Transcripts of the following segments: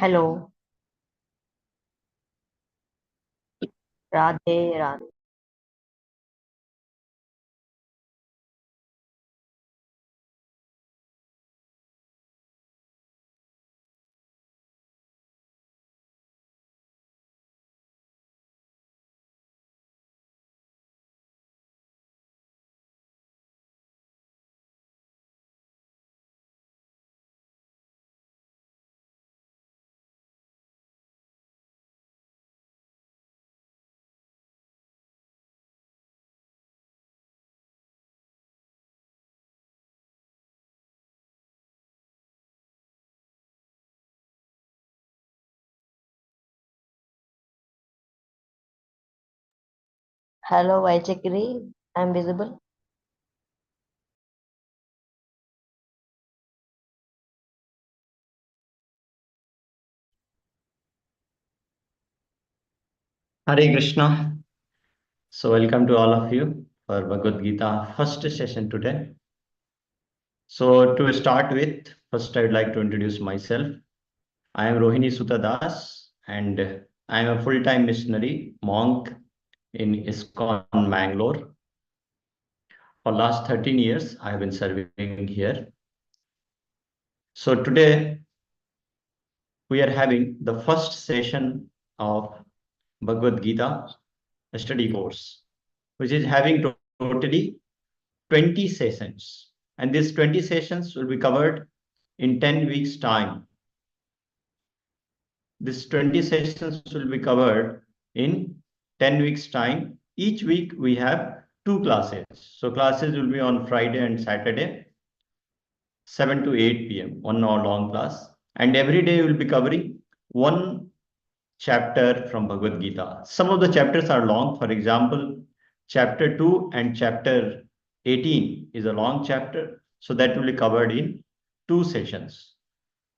Hello. Radhe Radhe. Hello, Vaichakri. I'm visible. Hare Krishna. So, welcome to all of you for Bhagavad Gita first session today. So, to start with, first I would like to introduce myself. I am Rohini Sutadas and I am a full-time missionary monk in ISKCON, Mangalore. For last 13 years, I have been serving here. So, today we are having the first session of Bhagavad Gita study course, which is having totally 20 sessions. And these 20 sessions will be covered in 10 weeks' time. These 20 sessions will be covered in 10 weeks' time. Each week we have two classes. So classes will be on Friday and Saturday, 7 to 8 p.m., 1 hour long class. And every day we will be covering one chapter from Bhagavad Gita. Some of the chapters are long. For example, chapter 2 and chapter 18 is a long chapter. So that will be covered in two sessions.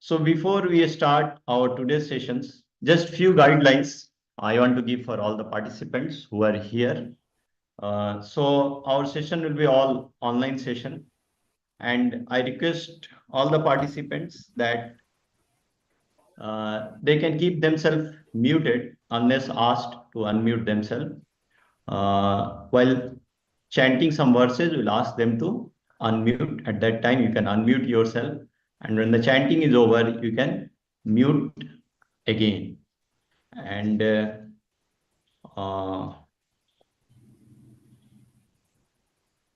So before we start our today's sessions, just few guidelines I want to give for all the participants who are here. So our session will be all online session. And I request all the participants that they can keep themselves muted unless asked to unmute themselves. While chanting some verses, we'll ask them to unmute. At that time, you can unmute yourself. And when the chanting is over, you can mute again. And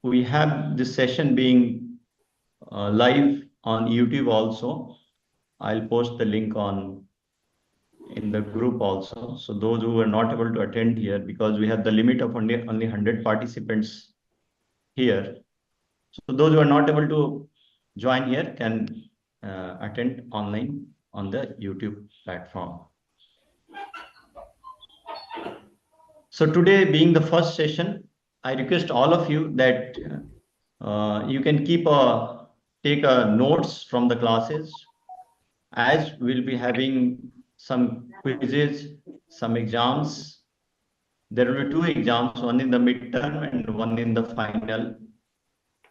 we have this session being live on YouTube also. I'll post the link on in the group also. So those who were not able to attend here, because we have the limit of only 100 participants here. So those who are not able to join here can attend online on the YouTube platform. So today being the first session, I request all of you that you can take notes from the classes, as we'll be having some quizzes, some exams. There will be two exams, one in the midterm and one in the final.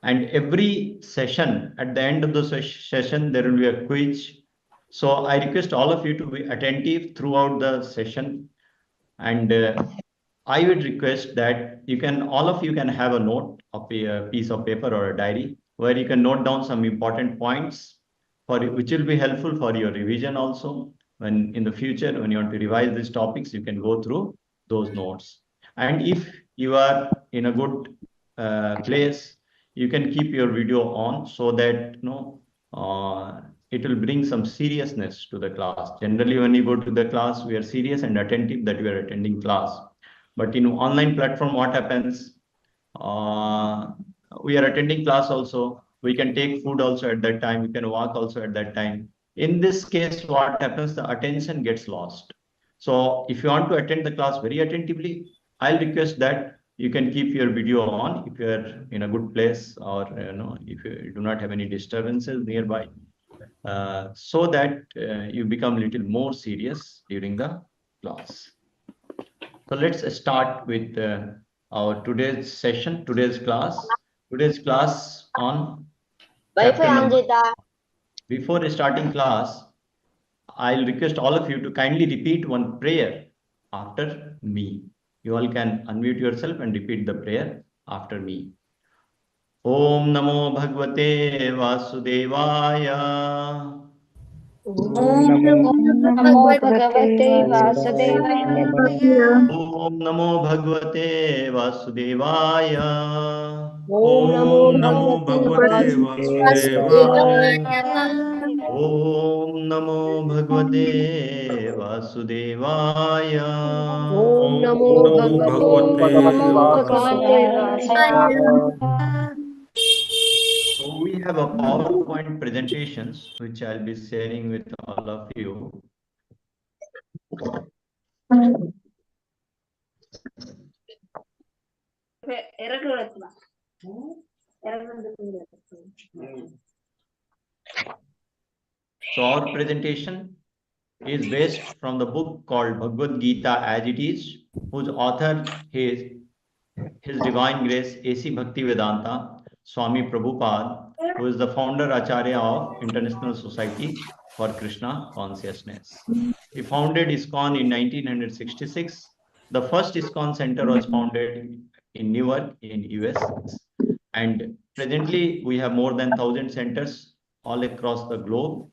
And every session, at the end of the session, there will be a quiz. So I request all of you to be attentive throughout the session. And I would request that all of you can have a note of a piece of paper or a diary where you can note down some important points which will be helpful for your revision also. When in the future, when you want to revise these topics, you can go through those notes. And if you are in a good place, you can keep your video on so that it will bring some seriousness to the class. Generally, when you go to the class, we are serious and attentive that we are attending class. But in online platform, what happens? We are attending class also. We can take food also at that time. We can walk also at that time. In this case, what happens? The attention gets lost. So if you want to attend the class very attentively, I'll request that you can keep your video on if you are in a good place, or if you do not have any disturbances nearby, so that you become a little more serious during the class. So let's start with our today's session, today's class on Wi-Fi chapter on number. Jeta. Before starting class, I'll request all of you to kindly repeat one prayer after me. You all can unmute yourself and repeat the prayer after me. Om Namo Bhagavate Vasudevaya. Om Om NaMo Namo भगवते Bhagavate वासुदेवाय नमः। Vasudevaya. Om Namo Bhagavate Vasudevaya. Om Namo Om Namo Bhagavate Bhagavate वासुदेवाय Vasudevaya. Vasudevaya. Om Namo Bhagavate Vasudevaya. Om Om Namo Namo Bhagavate Bhagavate Vasudevaya. Vasudevaya. So we have a PowerPoint presentations which I'll be sharing with all of you. So our presentation is based from the book called Bhagavad Gita as it is, whose author is His Divine Grace A.C. Bhaktivedanta Swami Prabhupada, who is the founder Acharya of International Society for Krishna Consciousness. He founded ISKCON in 1966. The first ISKCON center was founded in Newark in US. And presently we have more than 1,000 centers all across the globe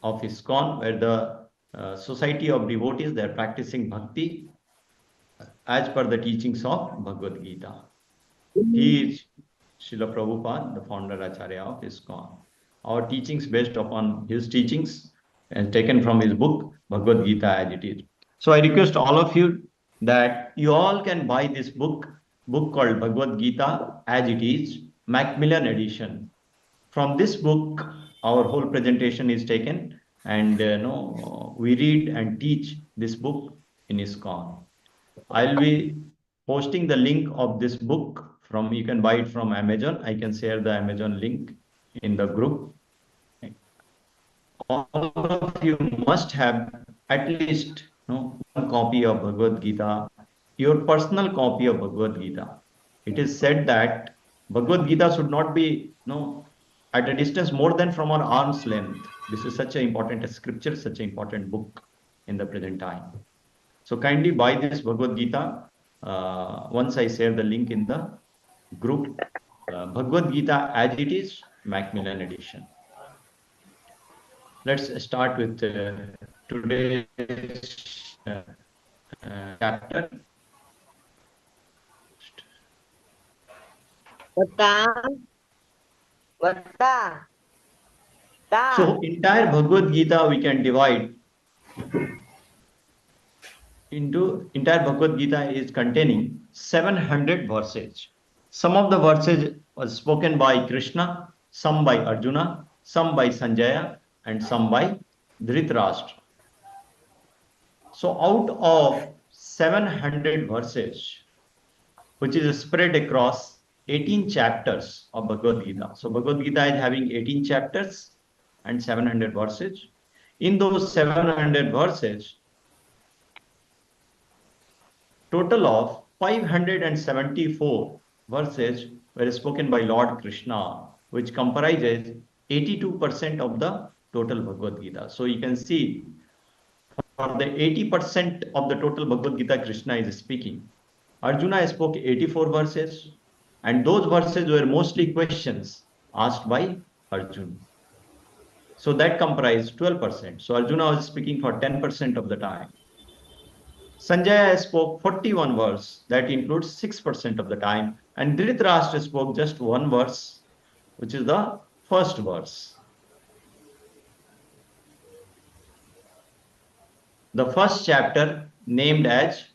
of ISKCON, where the Society of Devotees, they are practicing bhakti as per the teachings of Bhagavad Gita. He is Srila Prabhupada, the founder Acharya of ISKCON. Our teachings based upon his teachings and taken from his book, Bhagavad Gita as it is. So I request all of you that you all can buy this book called Bhagavad Gita as it is, Macmillan edition. From this book, our whole presentation is taken, and we read and teach this book in ISKCON. I'll be posting the link of this book from, you can buy it from Amazon. I can share the Amazon link in the group. All of you must have at least one copy of Bhagavad Gita, your personal copy of Bhagavad Gita. It is said that Bhagavad Gita should not be at a distance more than from our arm's length. This is such an important scripture, such an important book in the present time. So kindly buy this Bhagavad Gita. Once I share the link in the group, Bhagavad Gita as it is, Macmillan edition. Let's start with today's chapter. Vata. Vata. Ta. So entire Bhagavad Gita we can divide into, entire Bhagavad Gita is containing 700 verses. Some of the verses was spoken by Krishna, some by Arjuna, some by Sanjaya, and some by Dhritarashtra. So out of 700 verses, which is spread across 18 chapters of Bhagavad Gita. So Bhagavad Gita is having 18 chapters and 700 verses. In those 700 verses, total of 574 verses were spoken by Lord Krishna, which comprises 82% of the total Bhagavad Gita. So you can see for the 80% of the total Bhagavad Gita, Krishna is speaking. Arjuna spoke 84 verses, and those verses were mostly questions asked by Arjuna. So that comprised 12%. So Arjuna was speaking for 10% of the time. Sanjaya spoke 41 verse, that includes 6% of the time, and Dhritarashtra spoke just one verse, which is the first verse. The first chapter named as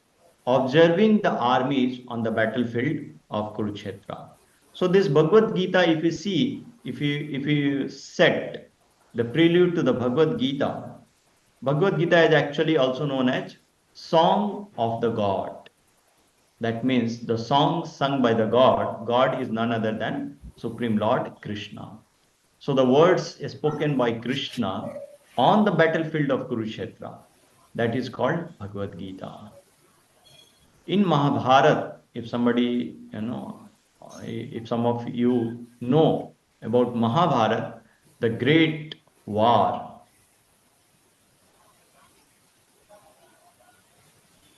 Observing the Armies on the Battlefield of Kurukshetra. So this Bhagavad Gita, if you see, if you set the prelude to the Bhagavad Gita, Bhagavad Gita is actually also known as Song of the God. That means the song sung by the God. God is none other than Supreme Lord Krishna. So the words spoken by Krishna on the battlefield of Kurukshetra, that is called Bhagavad Gita. In Mahabharata, if somebody, if some of you know about Mahabharata, the great war.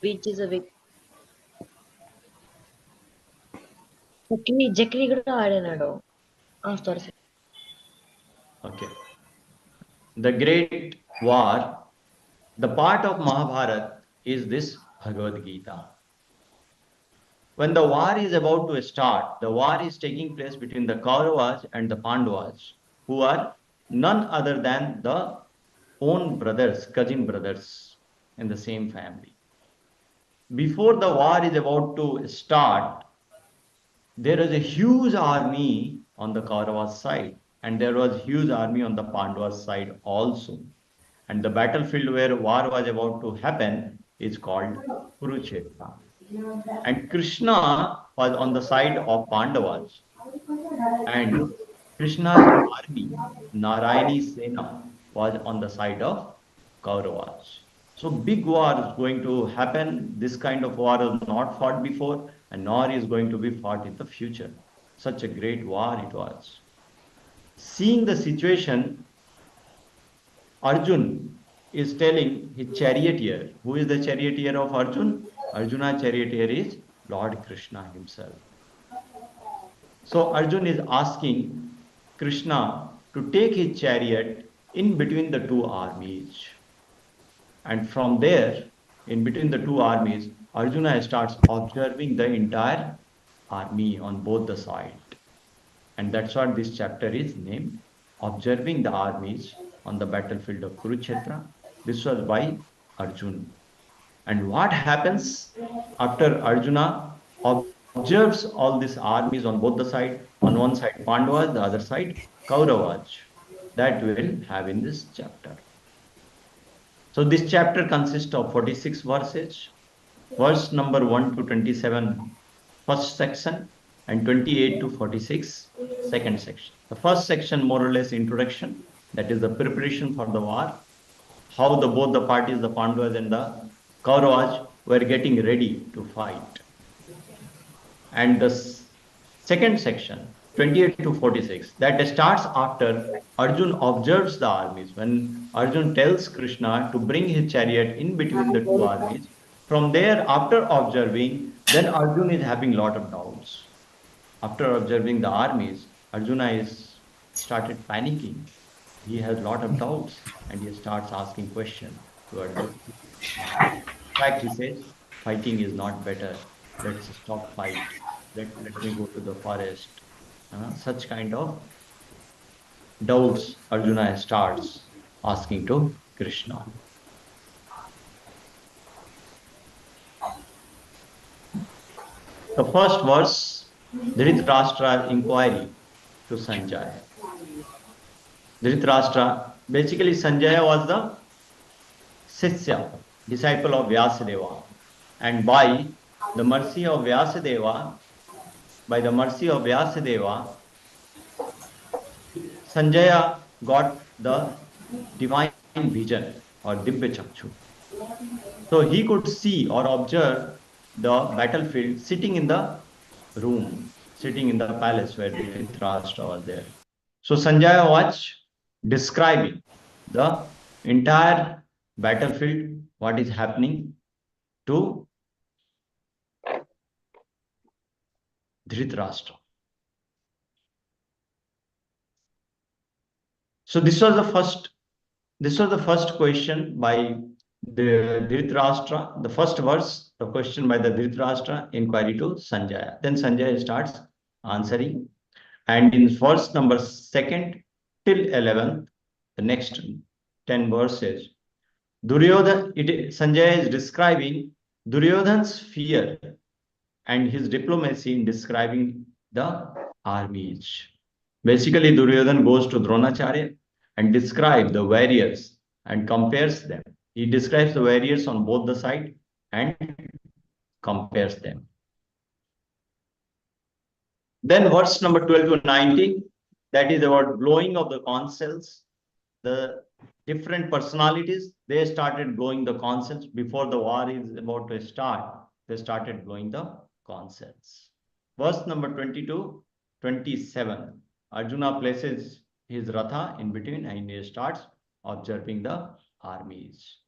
Which is a big. Jackie కూడా ఆడినాడు. Sorry. Okay. The great war, the part of Mahabharata is this Bhagavad Gita. When the war is about to start, the war is taking place between the Kauravas and the Pandavas, who are none other than the own brothers, cousin brothers in the same family. Before the war is about to start, there is a huge army on the Kauravas side, and there was a huge army on the Pandavas side also. And the battlefield where war was about to happen is called Kurukshetra. And Krishna was on the side of Pandavas, and Krishna's army, Narayani Sena, was on the side of Kauravas. So big war is going to happen. This kind of war is not fought before, and nor is going to be fought in the future. Such a great war it was. Seeing the situation, Arjun is telling his charioteer. Who is the charioteer of Arjun? Arjuna's charioteer is Lord Krishna himself. So Arjun is asking Krishna to take his chariot in between the two armies. And from there, in between the two armies, Arjuna starts observing the entire army on both the sides. And that's what this chapter is named, Observing the Armies on the Battlefield of Kurukshetra. This was by Arjuna. And what happens after Arjuna observes all these armies on both the side, on one side Pandavas, the other side Kauravas, that we will have in this chapter. So this chapter consists of 46 verses, verse number 1 to 27, first section, and 28 to 46, second section. The first section, more or less introduction, that is the preparation for the war, how both the parties, the Pandavas and the Kauravas, were getting ready to fight. And the second section, 28 to 46, that starts after Arjun observes the armies. When Arjun tells Krishna to bring his chariot in between the two armies, from there, after observing, then Arjun is having a lot of doubts. After observing the armies, Arjuna is started panicking. He has a lot of doubts and he starts asking questions to Arjuna. In fact, he says, fighting is not better. Let's stop fight. Let me go to the forest. Such kind of doubts Arjuna starts asking to Krishna. The first verse, Dhritarashtra inquiry to Sanjaya. Dhritarashtra, basically Sanjaya was the Sisya, disciple of Vyasadeva. And by the mercy of Vyasadeva, Sanjaya got the divine vision or Dibya Chakshu. So he could see or observe the battlefield sitting in the room, sitting in the palace where Dhritarashtra was there. So Sanjaya was describing the entire battlefield, what is happening to Dhritarashtra. So this was the first question by the Dhritarashtra, the first verse, the question by the Dhritarashtra inquiry to Sanjaya. Then Sanjaya starts answering. And in verse number 2 till 11, the next 10 verses, Sanjaya is describing Duryodhan's fear and his diplomacy in describing the armies. Basically, Duryodhan goes to Dronacharya and describes the warriors and compares them. He describes the warriors on both the sides and compares them. Then verse number 12 to 19, that is about blowing of the conch shells. The different personalities, they started blowing the conch shells before the war is about to start. They started blowing the concepts. Verse number 22, 27. Arjuna places his Ratha in between and he starts observing the armies.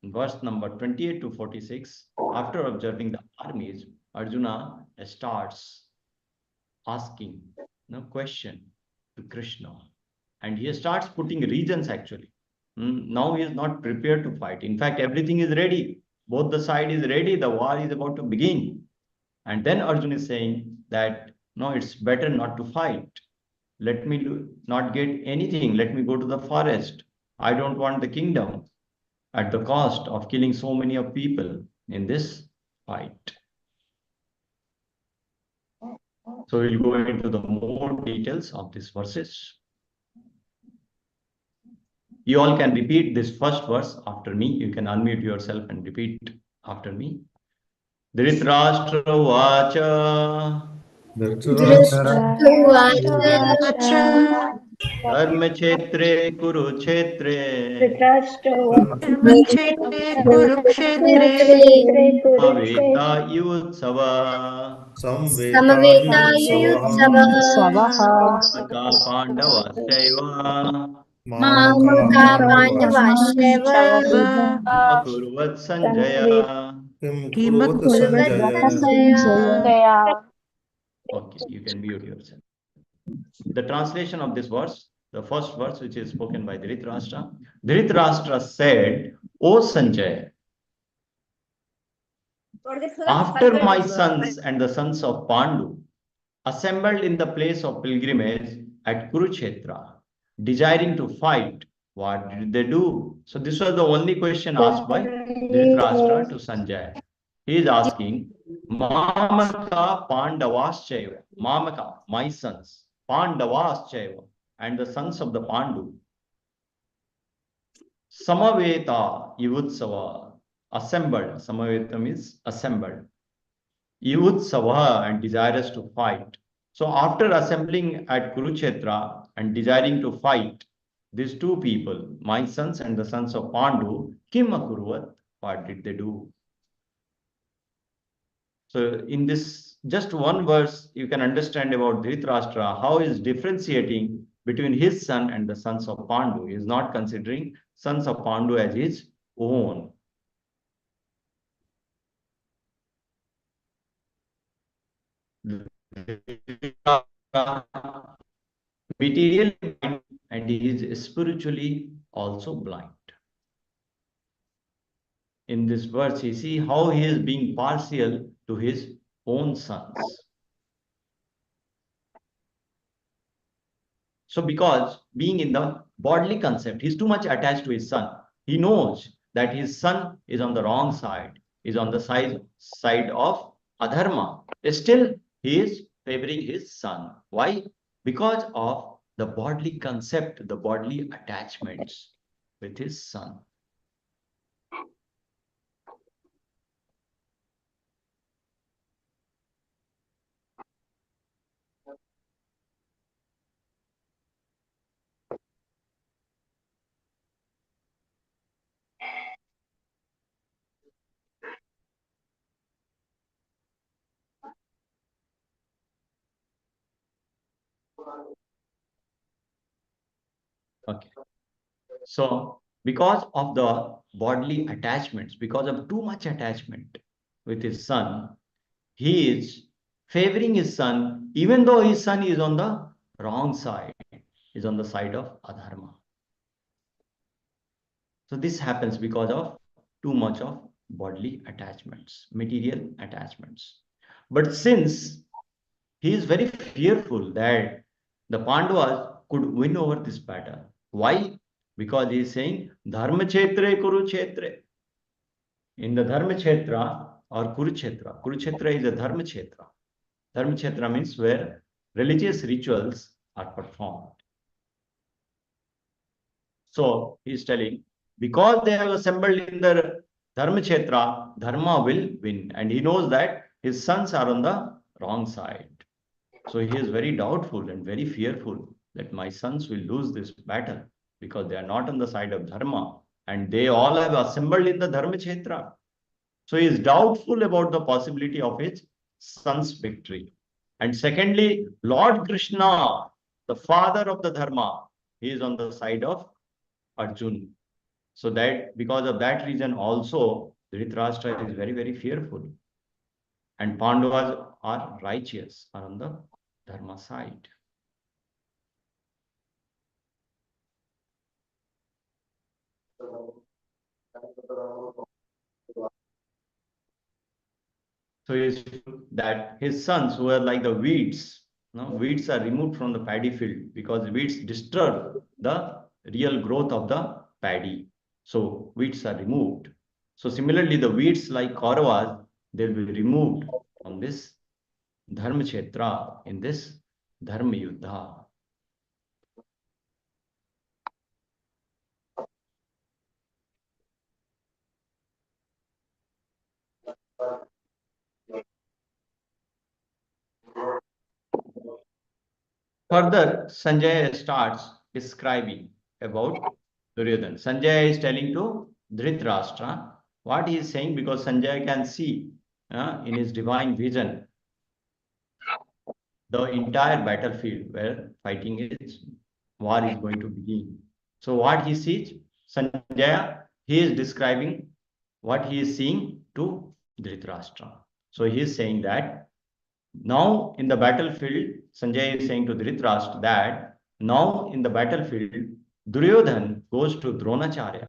In verse number 28 to 46, after observing the armies, Arjuna starts asking question to Krishna. And he starts putting reasons actually. Now he is not prepared to fight. In fact, everything is ready. Both the side is ready. The war is about to begin. And then Arjuna is saying that, no, it's better not to fight. Let me not get anything. Let me go to the forest. I don't want the kingdom at the cost of killing so many of people in this fight. So we'll go into the more details of these verses. You all can repeat this first verse after me. You can unmute yourself and repeat after me. Dhritarashtra Vacha धृतराष्ट्रोवाच Dharmakshetre Kurukshetre धर्मक्षेत्रे कुरुक्षेत्रे Aveta Yutsava समवेतायुयुत्सवः Maka Pandavasaiva मामका पाण्डवाश्चैव Akurvat Sanjaya. कुर्वत्संजय. Okay, you can mute yourself. The translation of this verse, the first verse which is spoken by Dhritarashtra. Dhritarashtra said, O Sanjay, after my sons and the sons of Pandu assembled in the place of pilgrimage at Kurukshetra, desiring to fight, what did they do? So this was the only question asked by Dhritarashtra to Sanjay. He is asking, Mamaka Pandavaschaiva, Mamaka, my sons, Pandavaschaiva, and the sons of the Pandu, Samaveta Yuvutsava, assembled. Samaveta means assembled. Yuvutsava, and desirous to fight. So after assembling at Kurukshetra and desiring to fight, these two people, my sons and the sons of Pandu, Kim Akurvat, what did they do? So in this just one verse, you can understand about Dhritarashtra, how he is differentiating between his son and the sons of Pandu. He is not considering sons of Pandu as his own. Material blind, and he is spiritually also blind. In this verse, you see how he is being partial to his own sons. So because being in the bodily concept, he's too much attached to his son. He knows that his son is on the wrong side, is on the side of adharma. Still, he is favoring his son. Why? Because of the bodily concept, the bodily attachments with his son. Okay. So because of the bodily attachments, because of too much attachment with his son, he is favoring his son, even though his son is on the wrong side, is on the side of adharma. So this happens because of too much of bodily attachments, material attachments. But since he is very fearful that the Pandavas could win over this battle. Why? Because he is saying, Dharma Kshetre Kurukshetre. In the Dharma Kshetra or Kurukshetra. Kurukshetra is a Dharma Kshetra. Dharma Kshetra means where religious rituals are performed. So he is telling, because they have assembled in the Dharma Kshetra, Dharma will win. And he knows that his sons are on the wrong side. So he is very doubtful and very fearful that my sons will lose this battle because they are not on the side of Dharma and they all have assembled in the Dharma Kshetra. So he is doubtful about the possibility of his son's victory. And secondly, Lord Krishna, the father of the Dharma, he is on the side of Arjun. So that because of that reason also, Dhritarashtra is very, very fearful. And Pandavas are righteous, are on the Dharma side. So is that his sons who are like the weeds, no, weeds are removed from the paddy field because weeds disturb the real growth of the paddy. So weeds are removed. So similarly, the weeds like Kauravas, they'll be removed from this Dharma Kshetra in this Dharma Yuddha. Further, Sanjay starts describing about Duryodhana. Sanjay is telling to Dhritarashtra what he is saying because Sanjay can see in his divine vision the entire battlefield where fighting is, war is going to begin. So what he sees, Sanjay, he is describing what he is seeing to Dhritarashtra. So he is saying that now in the battlefield, Sanjay is saying to Dhritarashtra that now in the battlefield, Duryodhan goes to Dronacharya.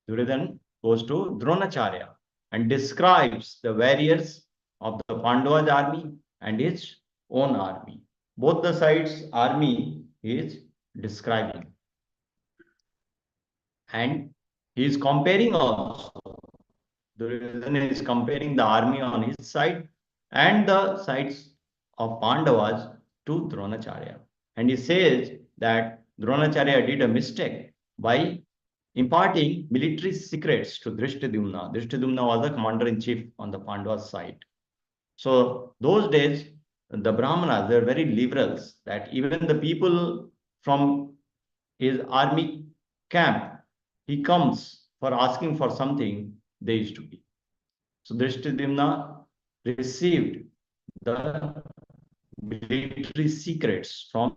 Duryodhan goes to Dronacharya and describes the warriors of the Pandavas army and his own army. Both the sides' army is describing. And he is comparing also. Duryodhana is comparing the army on his side and the sides of Pandavas to Dronacharya. And he says that Dronacharya did a mistake by imparting military secrets to Drishtadyumna. Drishtadyumna was the commander-in-chief on the Pandavas side. So those days, the Brahmanas were very liberals, that even the people from his army camp, he comes for asking for something, they used to be. So Drishtadyumna received the military secrets from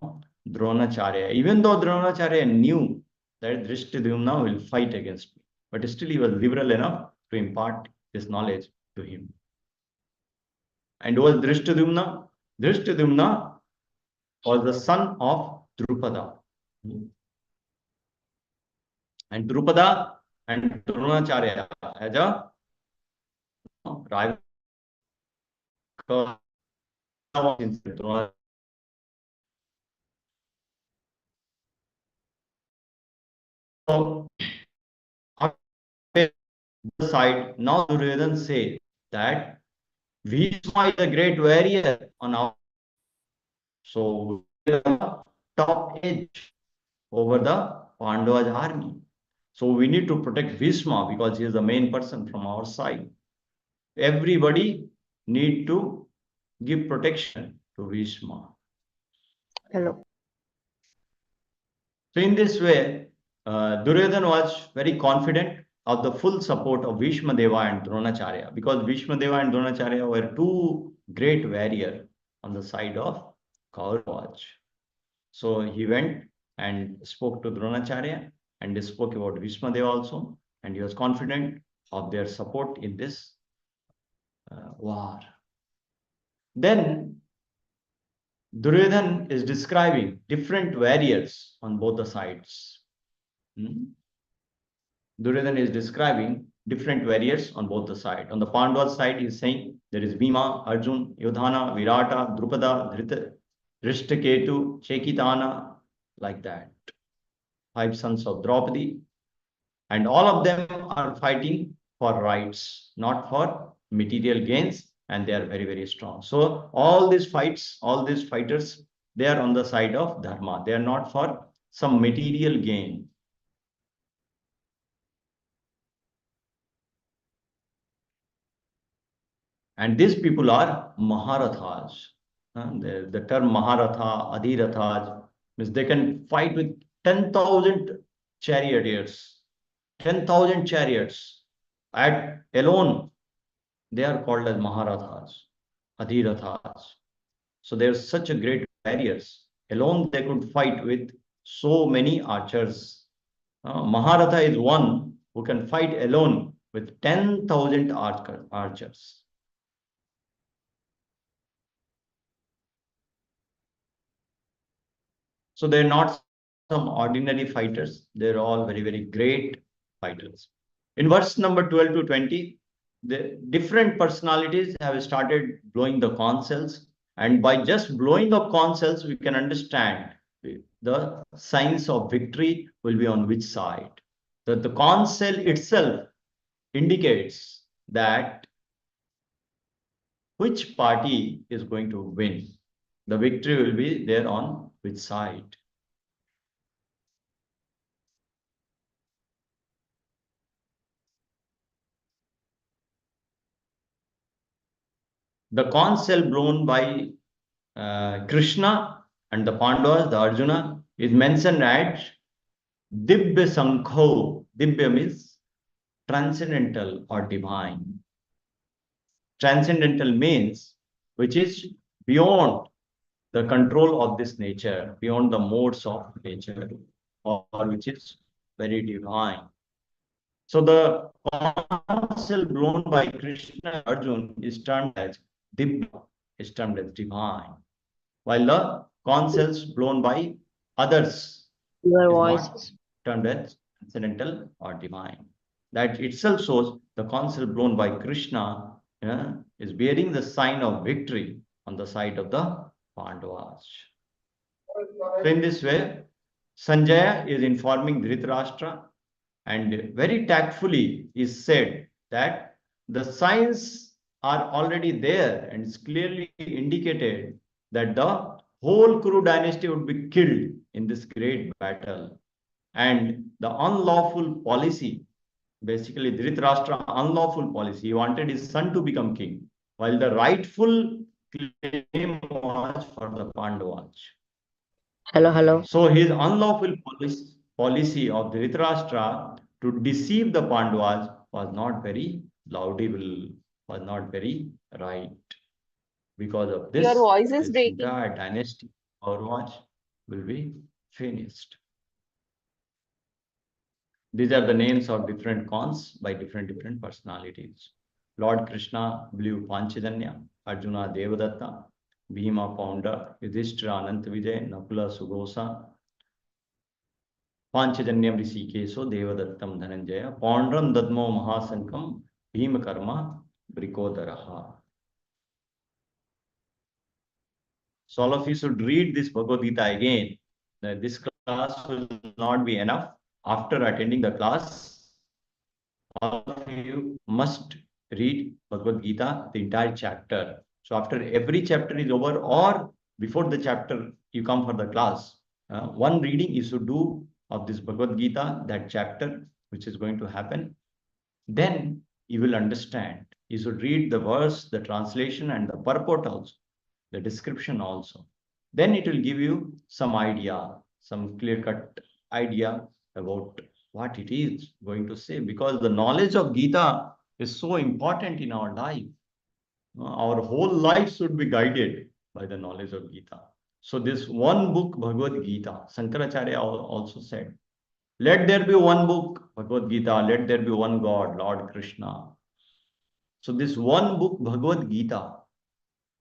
Dronacharya, even though Dronacharya knew that Drishtadyumna will fight against me, but still he was liberal enough to impart this knowledge to him. And who was Drishtadyumna? Drishtadyumna was the son of Drupada. And Drupada and Dronacharya as a rival. So, the side, now Duryodhana say that Bhishma is a great warrior on our, so we are top edge over the Pandavas army. So we need to protect Bhishma because he is the main person from our side. Everybody need to give protection to Bhishma. Hello. So in this way, Duryodhana was very confident of the full support of Bhishma Deva and Dronacharya because Bhishma Deva and Dronacharya were two great warriors on the side of Kauravas. So he went and spoke to Dronacharya and spoke about Bhishma Deva also, and he was confident of their support in this war. Then Duryodhana is describing different warriors on both the sides. Duryodhana is describing different warriors on both the sides. On the Pandavas side, he is saying there is Bhima, Arjun, Yodhana, Virata, Drupada, Drishtaketu, Chekitana, like that. 5 sons of Draupadi. And all of them are fighting for rights, not for material gains, and they are very, very strong. So all these fights, all these fighters, they are on the side of Dharma. They are not for some material gain. And these people are Maharathas. The term Maharatha, Adhirathas, means they can fight with 10,000 charioteers. 10,000 chariots. At alone, they are called as Maharathas. Adhirathas. So there's such a great warriors. Alone they could fight with so many archers. Maharatha is one who can fight alone with 10,000 archers. So they're not some ordinary fighters. They're all very, very great fighters. In verse number 12 to 20, the different personalities have started blowing the conch shells. And by just blowing the conch shells, we can understand the signs of victory will be on which side. The conch shell itself indicates that which party is going to win. The victory will be there on which side. The conch shell blown by Krishna and the Pandavas, the Arjuna, is mentioned as Dibya Sankho. Dibya means transcendental or divine. Transcendental means which is beyond the control of this nature, beyond the modes of nature, or which is very divine. So the conch shell blown by Krishna and Arjuna is termed as Dibya, is termed as divine, while the conch shells blown by others Your is voice what is termed as transcendental or divine. That itself shows the conch shell blown by Krishna is bearing the sign of victory on the side of the Pandavas. So in this way, Sanjaya is informing Dhritarashtra, and very tactfully is said that the signs are already there and it's clearly indicated that the whole Kuru dynasty would be killed in this great battle. And the unlawful policy, basically Dhritarashtra unlawful policy, he wanted his son to become king, while the rightful claim was for the Pandavas. hello. So his unlawful policy of Dhritarashtra to deceive the Pandavas was not very laudable, was not very right. Because of this, Your voice is this breaking. entire dynasty Kauravas will be finished. These are the names of different cons by different personalities. Lord Krishna blew Panchajanya, Arjuna Devadatta, Bhima founder, Yudhishthira Anant Vijay, Nakula Sugosa, Panchajanyam Rishikeso Devadattam Dhananjaya, Paundram Dadmo Mahasankam, Bhimakarma Brikodaraha. So all of you should read this Bhagavad Gita again. This class will not be enough. After attending the class, all of you must read Bhagavad Gita, the entire chapter. So after every chapter is over or before the chapter you come for the class, one reading you should do of this Bhagavad Gita, that chapter which is going to happen. Then you will understand. You should read the verse, the translation and the purport also, the description also. Then it will give you some idea, some clear-cut idea about what it is going to say, because the knowledge of Gita is so important in our life. Our whole life should be guided by the knowledge of Gita. So this one book, Bhagavad Gita, Shankaracharya also said, let there be one book, Bhagavad Gita, let there be one God, Lord Krishna. So this one book, Bhagavad Gita,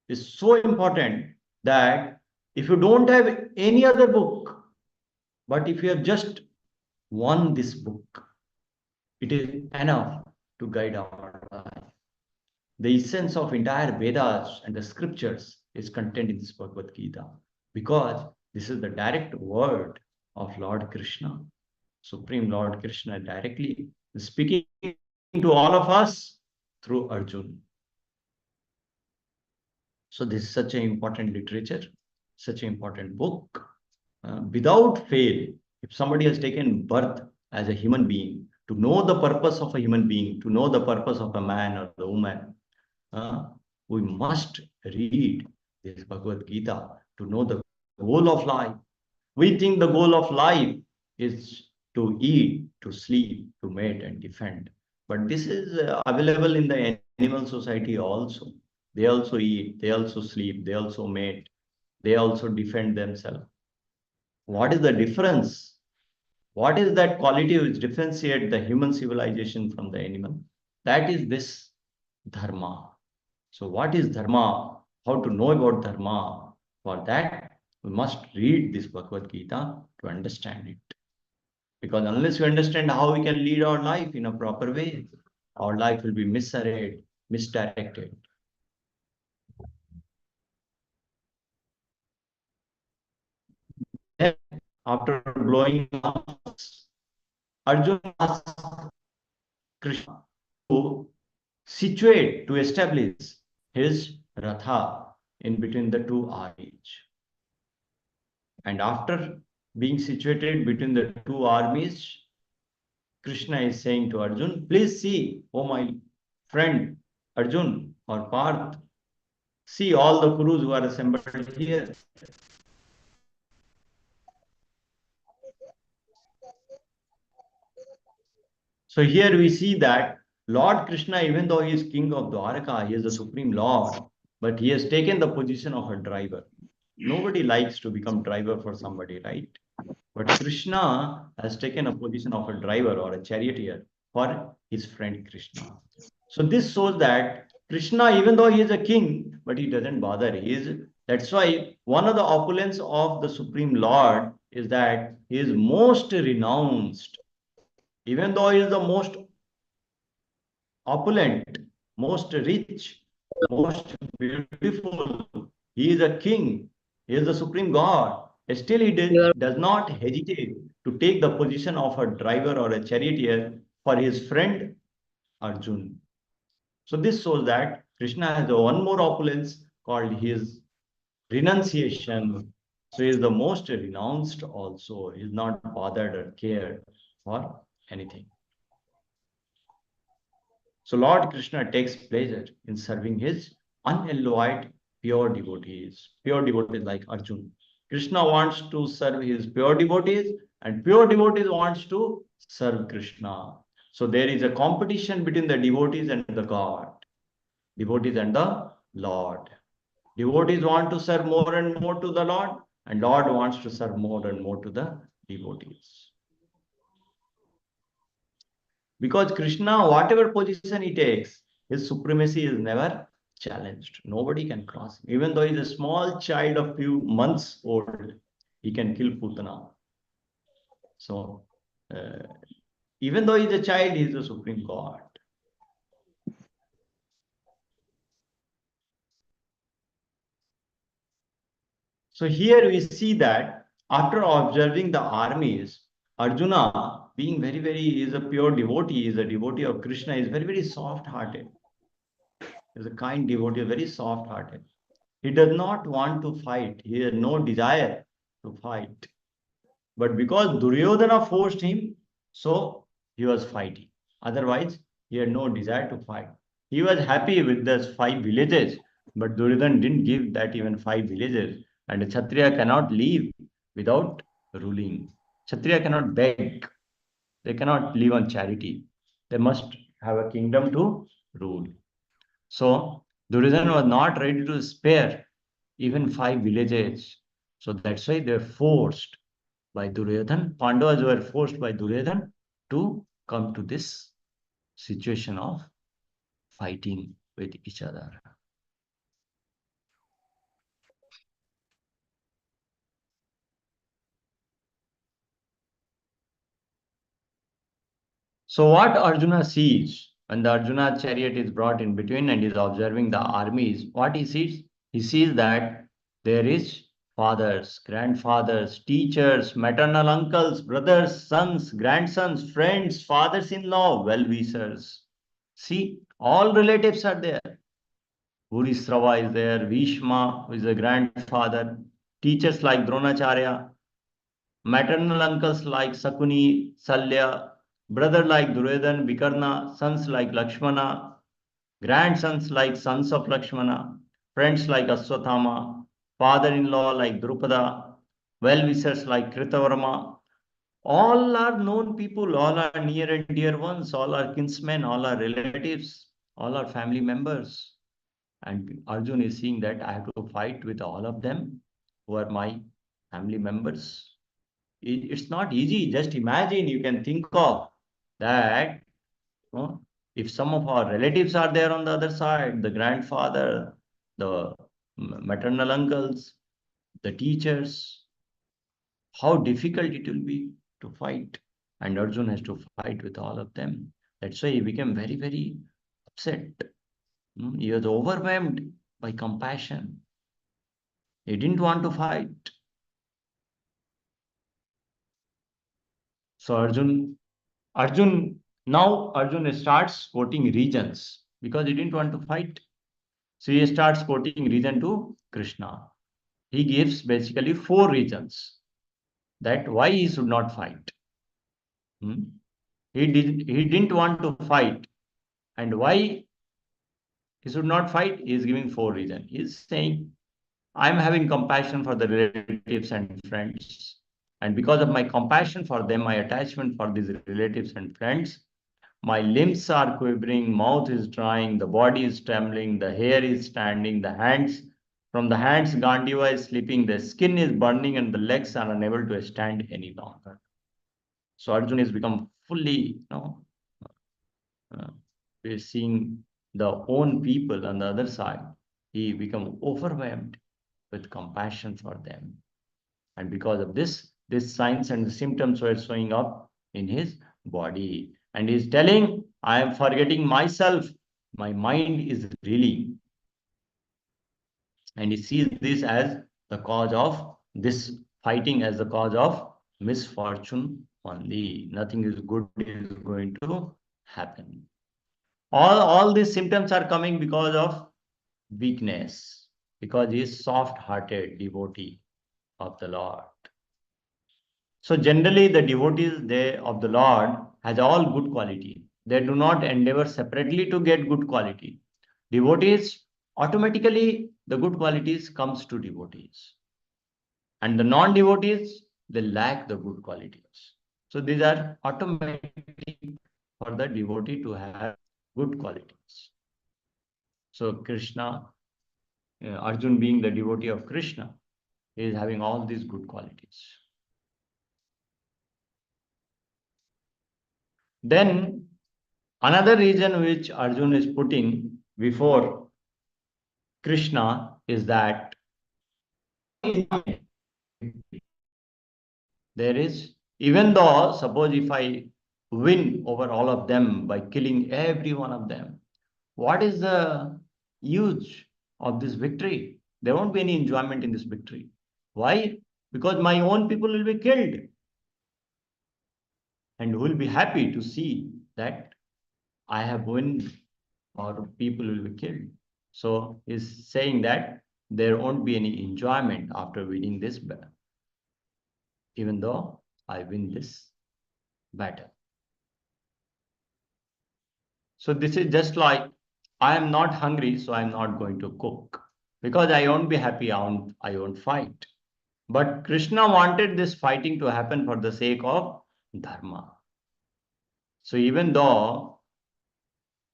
is so important that if you don't have any other book, but if you have just one this book, it is enough to guide our life. The essence of entire Vedas and the scriptures is contained in this Bhagavad Gita, because this is the direct word of Lord Krishna. Supreme Lord Krishna directly speaking to all of us through Arjuna. So this is such an important literature, such an important book. Without fail, if somebody has taken birth as a human being, to know the purpose of a human being, to know the purpose of a man or the woman, we must read this Bhagavad Gita to know the goal of life. We think the goal of life is to eat, to sleep, to mate and defend. But this is available in the animal society also. They also eat, they also sleep, they also mate, they also defend themselves. What is the difference? What is that quality which differentiates the human civilization from the animal? That is this dharma. So what is dharma? How to know about dharma? For that, we must read this Bhagavad Gita to understand it. Because unless we understand how we can lead our life in a proper way, our life will be misarrayed, misdirected. Then, after blowing up, Arjuna asks Krishna to situate, to establish his ratha in between the two armies. And after being situated between the two armies, Krishna is saying to Arjun, please see, oh my friend Arjun or Parth, see all the Kurus who are assembled here. So here we see that Lord Krishna, even though he is king of Dwarka, he is the supreme Lord, but he has taken the position of a driver. Nobody likes to become driver for somebody, right? But Krishna has taken a position of a driver or a charioteer for his friend Krishna. So this shows that Krishna, even though he is a king, but he doesn't bother. That's why one of the opulence of the Supreme Lord is that he is most renounced. Even though he is the most opulent, most rich, most beautiful, he is a king, he is the supreme God. Still, he You are does not hesitate to take the position of a driver or a charioteer for his friend Arjun. So this shows that Krishna has one more opulence called his renunciation. So he is the most renounced also. He is not bothered or cared for anything. So Lord Krishna takes pleasure in serving his unalloyed pure devotees like Arjun. Krishna wants to serve his pure devotees, and pure devotees wants to serve Krishna. So there is a competition between the devotees and the God, devotees and the Lord. Devotees want to serve more and more to the Lord, and Lord wants to serve more and more to the devotees. Because Krishna, whatever position he takes, his supremacy is never challenged. Nobody can cross him. Even though he's a small child of few months old, he can kill Putana. So, even though he's a child, he's the supreme God. So here we see that after observing the armies, Arjuna, being very, is a pure devotee, is a devotee of Krishna, is very soft-hearted. Is a kind devotee, very soft-hearted. He does not want to fight. He has no desire to fight. But because Duryodhana forced him, so he was fighting. Otherwise, he had no desire to fight. He was happy with those 5 villages, but Duryodhana didn't give that even 5 villages. And a Kshatriya cannot live without ruling. Kshatriya cannot beg. They cannot live on charity. They must have a kingdom to rule. So Duryodhana was not ready to spare even 5 villages. So that's why they're forced by Duryodhana. Pandavas were forced by Duryodhana to come to this situation of fighting with each other. So what Arjuna sees when the Arjuna chariot is brought in between and is observing the armies, what he sees? He sees that there is fathers, grandfathers, teachers, maternal uncles, brothers, sons, grandsons, friends, fathers-in-law, well-wishers. See, all relatives are there. Bhurisrava is there, Bhishma, who is a grandfather, teachers like Dronacharya, maternal uncles like Sakuni, Salya, brother like Duryodhan, Vikarna, sons like Lakshmana, grandsons like sons of Lakshmana, friends like Aswathama, father-in-law like Drupada, well-wishers like Kritavarma. All are known people, all are near and dear ones, all are kinsmen, all are relatives, all are family members. And Arjun is seeing that I have to fight with all of them who are my family members. It's not easy. Just imagine, you can think of that. If some of our relatives are there on the other side, the grandfather, the maternal uncles, the teachers, how difficult it will be to fight. And Arjun has to fight with all of them. That's why he became very, very upset. He was overwhelmed by compassion. He didn't want to fight. So now Arjun starts quoting regions because he didn't want to fight. So he starts quoting region to Krishna. He gives basically 4 reasons that why he should not fight. He didn't want to fight, and why he should not fight. He is giving 4 reasons. He is saying, I am having compassion for the relatives and friends, and because of my compassion for them, my attachment for these relatives and friends, my limbs are quivering, mouth is drying, the body is trembling, the hair is standing, from the hands, Gandiva is slipping, the skin is burning, and the legs are unable to stand any longer. So Arjun has become fully, we're seeing the own people on the other side. He become overwhelmed with compassion for them. And because of this, these signs and the symptoms were showing up in his body. And he's telling, I am forgetting myself. My mind is reeling. And he sees this as the cause of this fighting, as the cause of misfortune only. Nothing is good is going to happen. All these symptoms are coming because of weakness, because he is soft-hearted devotee of the Lord. So generally the devotees of the Lord has all good quality. They do not endeavor separately to get good quality. Devotees, automatically the good qualities comes to devotees. And the non-devotees, they lack the good qualities. So these are automatic for the devotee to have good qualities. So Krishna, Arjun being the devotee of Krishna, is having all these good qualities. Then another reason which Arjun is putting before Krishna is that there is, even though suppose if I win over all of them by killing every one of them, what is the use of this victory? There won't be any enjoyment in this victory. Why? Because my own people will be killed. And who will be happy to see that I have won or people will be killed. So he's saying that there won't be any enjoyment after winning this battle, even though I win this battle. So this is just like, I am not hungry, so I'm not going to cook. Because I won't be happy, I won't fight. But Krishna wanted this fighting to happen for the sake of dharma. So even though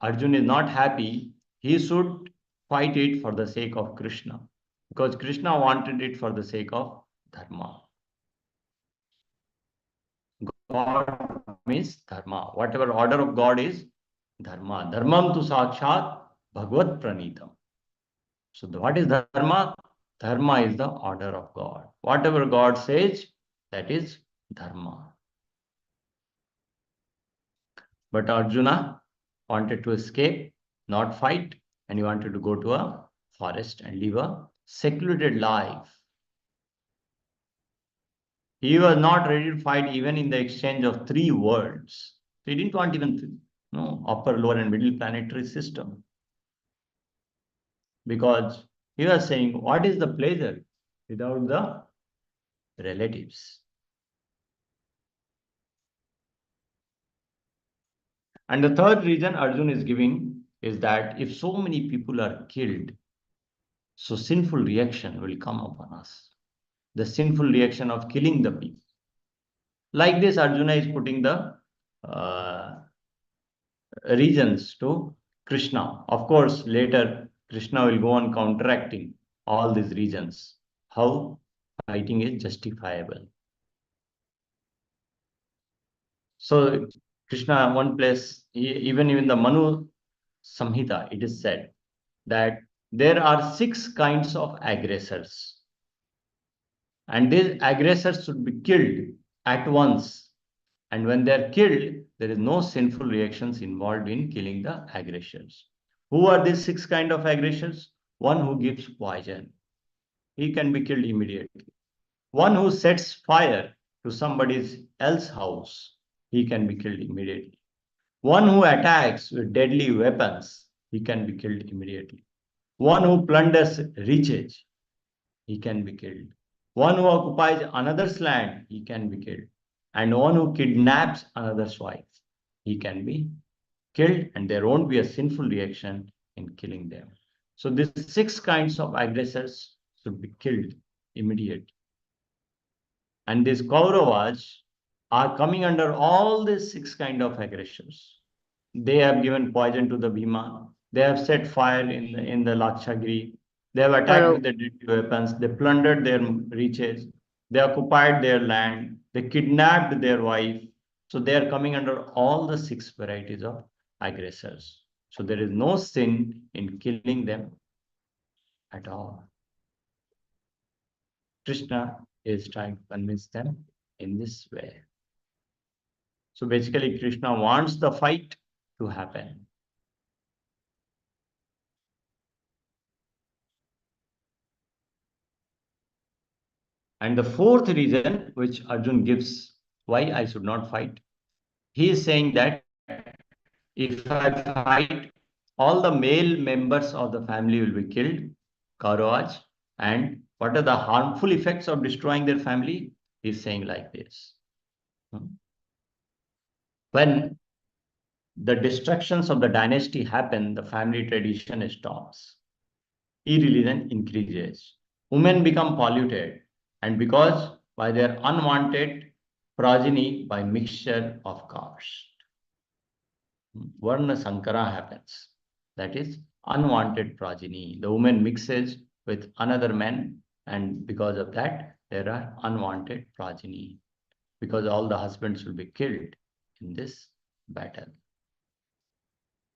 Arjun is not happy, he should fight it for the sake of Krishna. Because Krishna wanted it for the sake of dharma. God means dharma. Whatever order of God is dharma. Dharmam tu sakshat bhagavad pranitam. So what is dharma? Dharma is the order of God. Whatever God says, that is dharma. But Arjuna wanted to escape, not fight, and he wanted to go to a forest and live a secluded life. He was not ready to fight even in the exchange of 3 worlds. He didn't want even upper, lower, and middle planetary system. Because he was saying, what is the pleasure without the relatives? And the third reason Arjun is giving is that if so many people are killed, so sinful reaction will come upon us. The sinful reaction of killing the people. Like this, Arjuna is putting the reasons to Krishna. Of course, later Krishna will go on counteracting all these reasons. How fighting is justifiable. So Krishna, one place, even in the Manu Samhita, it is said that there are 6 kinds of aggressors, and these aggressors should be killed at once. And when they are killed, there is no sinful reactions involved in killing the aggressors. Who are these 6 kind of aggressors? One who gives poison, he can be killed immediately. One who sets fire to somebody else's house, he can be killed immediately. One who attacks with deadly weapons, he can be killed immediately. One who plunders riches, he can be killed. One who occupies another's land, he can be killed. And one who kidnaps another's wife, he can be killed, and there won't be a sinful reaction in killing them. So these 6 kinds of aggressors should be killed immediately. And these Kauravas are coming under all these 6 kind of aggressors. They have given poison to the Bhima. They have set fire in the Lakshagiri. They have attacked with the deadly weapons. They plundered their riches. They occupied their land. They kidnapped their wife. So they are coming under all the 6 varieties of aggressors. So there is no sin in killing them at all. Krishna is trying to convince them in this way. So basically, Krishna wants the fight to happen. And the 4th reason which Arjun gives why I should not fight, he is saying that if I fight, all the male members of the family will be killed, Kauravas, and what are the harmful effects of destroying their family? He is saying like this. When the destructions of the dynasty happen, the family tradition stops. Irreligion increases. Women become polluted, and because by their unwanted progeny by mixture of caste. Varna Sankara happens. That is unwanted progeny. The woman mixes with another man, and because of that, there are unwanted progeny. Because all the husbands will be killed in this battle.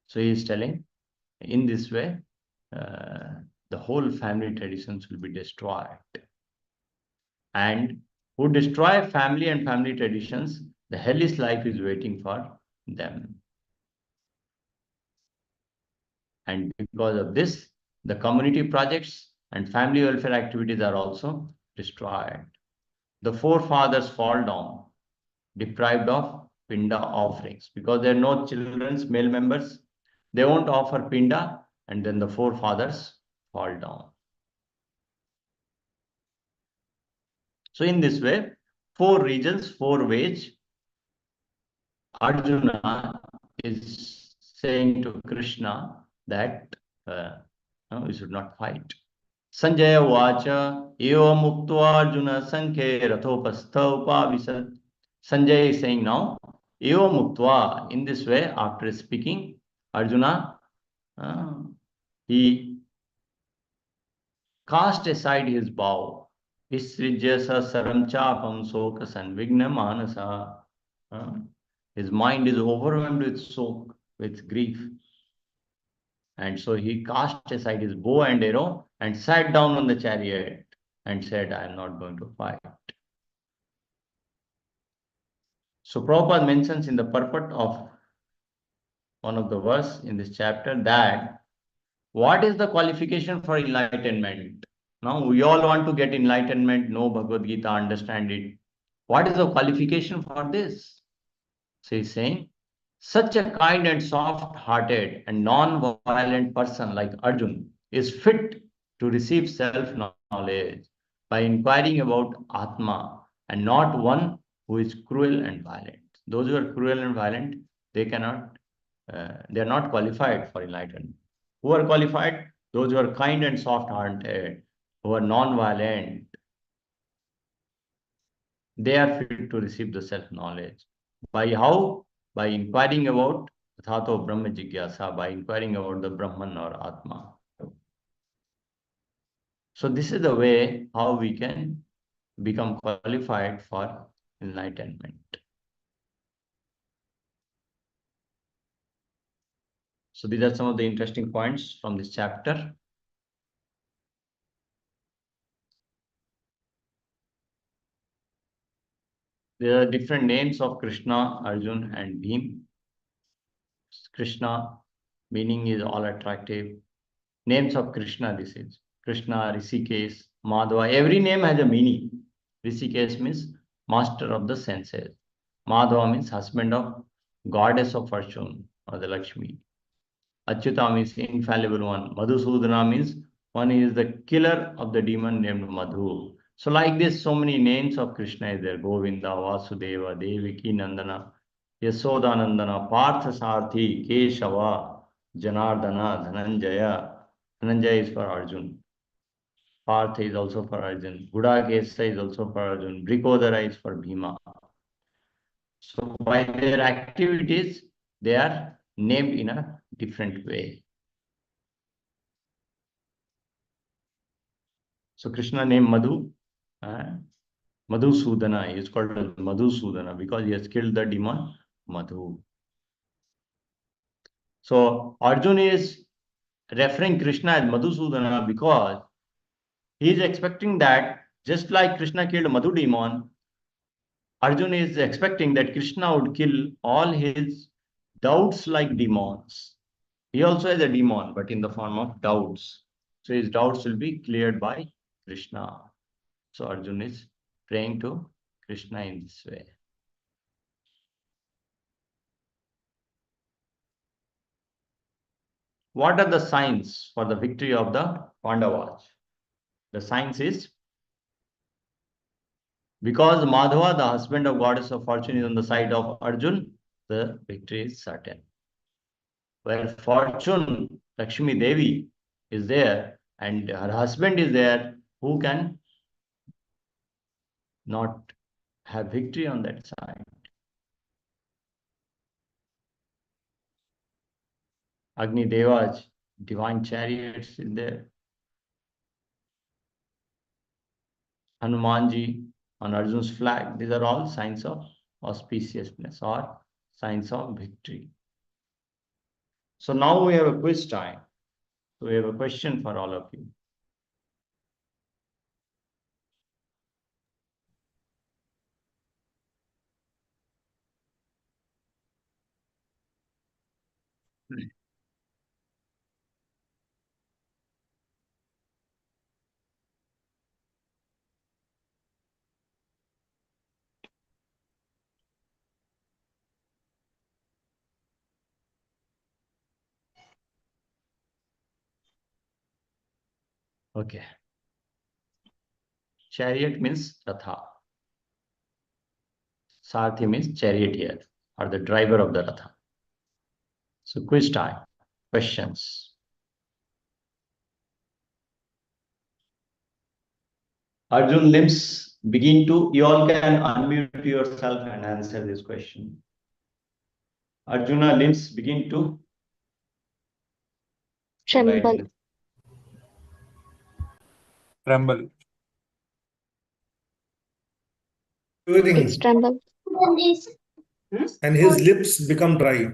So he is telling, in this way, the whole family traditions will be destroyed. And who destroy family and family traditions, the hellish life is waiting for them. And because of this, the community projects and family welfare activities are also destroyed. The forefathers fall down, deprived of Pinda offerings. Because there are no children's male members, they won't offer Pinda, and then the forefathers fall down. So in this way, 4 regions, 4 ways, Arjuna is saying to Krishna that no, we should not fight. Sanjaya Vacha, Eva Muktva Arjuna Sankhe Rathopastha Upavisad. Sanjay is saying now, Eva Muktva, in this way, after speaking, Arjuna, he cast aside his bow. Isrijasa saramchapam soka sanvigna manasa. His mind is overwhelmed with grief. And so he cast aside his bow and arrow and sat down on the chariot and said, I am not going to fight. So Prabhupada mentions in the purport of one of the verse in this chapter that what is the qualification for enlightenment? Now we all want to get enlightenment, know Bhagavad Gita, understand it. What is the qualification for this? So he's saying, such a kind and soft-hearted and non-violent person like Arjun is fit to receive self-knowledge by inquiring about Atma, and not one who is cruel and violent. Those who are cruel and violent, they are not qualified for enlightenment. Who are qualified? Those who are kind and soft-hearted, who are non-violent. They are fit to receive the self-knowledge. By how? By inquiring about Thato Brahma Jigyasa, by inquiring about the Brahman or Atma. So this is the way how we can become qualified for enlightenment. So these are some of the interesting points from this chapter. There are different names of Krishna, Arjun, and Bhim. Krishna meaning is all attractive. Names of Krishna, this is Krishna, Rishikesh, Madhava. Every name has a meaning. Rishikesh means master of the senses. Madhava means husband of goddess of fortune or the Lakshmi. Achyuta means infallible one. Madhusudana means one is the killer of the demon named Madhu. So like this, so many names of Krishna is there. Govinda, Vasudeva, Devaki, Nandana, Yasodanandana, Partha Sarthi, Keshava, Janardana, Dhananjaya. Dhananjaya is for Arjun. Partha is also for Arjun. Gudakesa is also for Arjun. Brikodara is for Bhima. So by their activities, they are named in a different way. So Krishna named Madhu, Madhusudana. He is called as Madhusudana because he has killed the demon Madhu. So Arjun is referring Krishna as Madhusudana because he is expecting that just like Krishna killed Madhu demon, Arjun is expecting that Krishna would kill all his doubts like demons. He also has a demon, but in the form of doubts. So his doubts will be cleared by Krishna. So Arjun is praying to Krishna in this way. What are the signs for the victory of the Pandavas? The signs is because Madhava, the husband of goddess of fortune, is on the side of Arjun, the victory is certain. Where fortune, Lakshmi Devi, is there and her husband is there, who can not have victory on that side? Agni Devas, divine chariots is there. Hanumanji on Arjun's flag. These are all signs of auspiciousness or signs of victory. So now we have a quiz time. So we have a question for all of you. Okay. Chariot means Ratha. Sarthi means charioteer or the driver of the Ratha. So quiz time. Questions. Arjun limbs begin to, you all can unmute yourself and answer this question. Arjuna limbs begin to Tremble. Tremble. It's tremble. And his lips become dry.